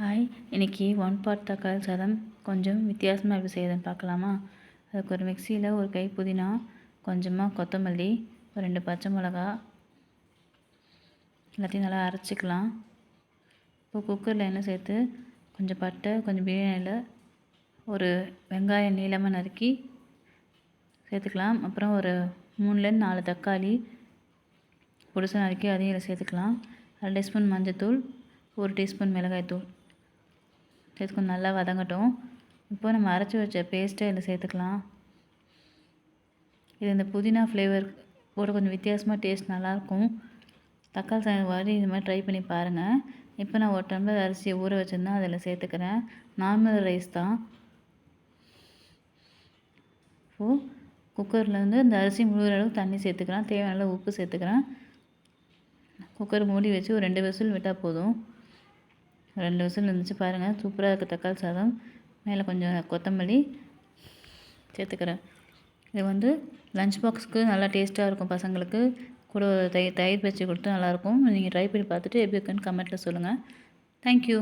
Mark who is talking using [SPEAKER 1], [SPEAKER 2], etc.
[SPEAKER 1] Hi, இன்னைக்கு one pot தக்காளி சாதம் கொஞ்சம் வித்தியாசமாக எப்படி செய்யுதுன்னு பார்க்கலாமா? அதுக்கு ஒரு மிக்சியில் ஒரு கை புதினா, கொஞ்சமாக கொத்தமல்லி, ஒரு 2 பச்சை மிளகா எல்லாத்தையும் நல்லா அரைச்சிக்கலாம். இப்போ குக்கரில் எண்ணெய் சேர்த்து கொஞ்சம் பட்டை, கொஞ்சம் பிரியாணி இலை, ஒரு வெங்காயம் நீளமாக நறுக்கி சேர்த்துக்கலாம். அப்புறம் ஒரு 3லேருந்து 4 தக்காளி பொடிசாக நறுக்கி அதையும் இதில் சேர்த்துக்கலாம். 1/2 டீஸ்பூன் மஞ்சள்தூள், 1 டீஸ்பூன் மிளகாய்த்தூள் சேர்த்து நல்லா வதங்கட்டும். இப்போ நம்ம அரைச்சி வச்ச பேஸ்ட்டை இதில் சேர்த்துக்கலாம். இது இந்த புதினா ஃப்ளேவர் போட கொஞ்சம் வித்தியாசமாக டேஸ்ட் நல்லாயிருக்கும். தக்காளி சாதம் வாரி இது மாதிரி ட்ரை பண்ணி பாருங்கள். இப்போ நான் ஒரு டம்ளர் அரிசியை ஊற வச்சுருந்தேன், அதில் சேர்த்துக்கிறேன். நார்மல் ரைஸ் தான். இப்போது குக்கரில் வந்து இந்த அரிசி முழுகிற அளவுக்கு தண்ணி சேர்த்துக்கிறேன். தேவையான அளவு உப்பு சேர்த்துக்கிறேன். குக்கர் மூடி வச்சு ஒரு 2 விசில் விட்டால் போதும். 2 விசில் இருந்துச்சு பாருங்கள், சூப்பராக இருக்குது தக்காளி சாதம். மேலே கொஞ்சம் கொத்தமல்லி சேர்த்துக்கிறேன். இது வந்து லஞ்ச் பாக்ஸுக்கு நல்லா டேஸ்ட்டாக இருக்கும். பசங்களுக்கு கூட ஒரு தயிர் பச்சடி கொடுத்தா நல்லாயிருக்கும். நீங்கள் ட்ரை பண்ணி பார்த்துட்டு எப்படி இருக்குன்னு கமெண்ட்டில் சொல்லுங்கள். தேங்க்யூ.